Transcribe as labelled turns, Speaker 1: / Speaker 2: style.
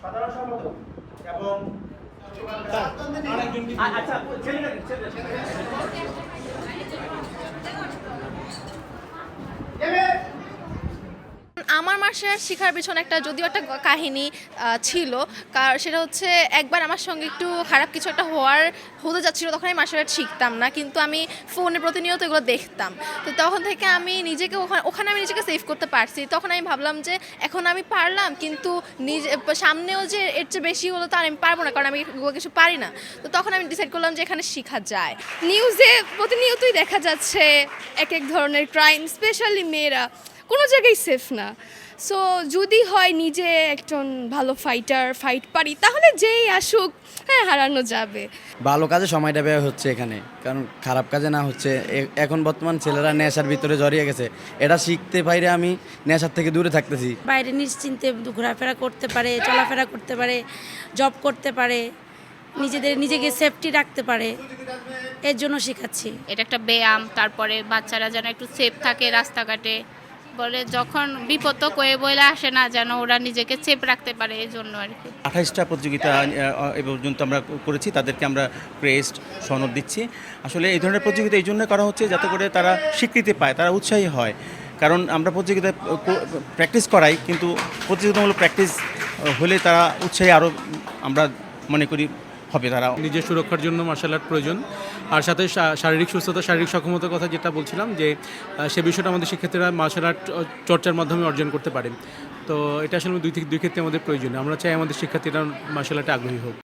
Speaker 1: সাধারণ সম্পাদক এবং আচ্ছা
Speaker 2: আমার মার্শাল আর্ট শেখার পিছনে যদিও একটা কাহিনী ছিল, কারণ সেটা হচ্ছে একবার আমার সঙ্গে একটু খারাপ কিছু একটা হতে যাচ্ছিলো, তখন আমি মার্শাল আর্ট শিখতাম না, কিন্তু আমি ফোনে প্রতিনিয়ত এগুলো দেখতাম। তো তখন থেকে আমি নিজেকে ওখানে আমি নিজেকে সেভ করতে পারছি। তখন আমি ভাবলাম যে এখন আমি পারলাম, কিন্তু সামনেও যে এর চেয়ে বেশি হলো তো আর আমি পারবো না, কারণ আমি এগুলো কিছু পারি না। তো তখন আমি ডিসাইড করলাম যে এখানে শেখা যায়।
Speaker 3: নিউজে প্রতিনিয়তই দেখা যাচ্ছে এক এক ধরনের ক্রাইম, স্পেশালি মেয়েরা কোনো জায়গায় সেফ না। সো যদি হয় নিজে একজন ভালো ফাইট পারি, তাহলে যেই আসুক হ্যাঁ হারানো যাবে।
Speaker 4: ভালো কাজে সময়টা ব্যয় হচ্ছে এখানে, কারণ খারাপ কাজে না হচ্ছে। এখন বর্তমান ছেলেরা নেশার ভিতরে জড়িয়ে গেছে, এটা শিখতে পাইরে আমি নেশার থেকে দূরে থাকতেছি।
Speaker 5: বাইরে নিশ্চিন্তে ঘোরাফেরা করতে পারে, চলাফেরা করতে পারে, জব করতে পারে, নিজেকে সেফটি রাখতে পারে, এর জন্য শেখাচ্ছি।
Speaker 6: এটা একটা ব্যায়াম। তারপরে বাচ্চারা যেন একটু সেফ থাকে রাস্তাঘাটে, বলে যখন বিপদ তো কয়ে বইলে আসে না, যেন ওরা নিজেকে সেফ রাখতে পারে, এই জন্য আর কি।
Speaker 7: 28টা প্রতিযোগিতা এ পর্যন্ত আমরা করেছি, তাদেরকে আমরা ক্রেস্ট সনদ দিচ্ছি। আসলে এই ধরনের প্রতিযোগিতা এই জন্য করা হচ্ছে যাতে করে তারা স্বীকৃতি পায়, তারা উৎসাহী হয়। কারণ আমরা প্রতিযোগিতায় প্র্যাকটিস করাই, কিন্তু প্রতিযোগিতামূলক প্র্যাকটিস হলে তারা উৎসাহী আরও আমরা মনে করি হবে। তারা
Speaker 8: নিজের সুরক্ষার জন্য মার্শাল আর্ট প্রয়োজন, আর সাথে শারীরিক সুস্থতা, শারীরিক সক্ষমতার কথা যেটা বলছিলাম, যে সে বিষয়টা আমাদের শিক্ষার্থীরা মার্শাল আর্ট চর্চার মাধ্যমে অর্জন করতে পারে। তো এটা আসলে দুই ক্ষেত্রে আমাদের প্রয়োজন। আমরা চাই আমাদের শিক্ষার্থীরা মার্শাল আর্টে আগ্রহী হোক।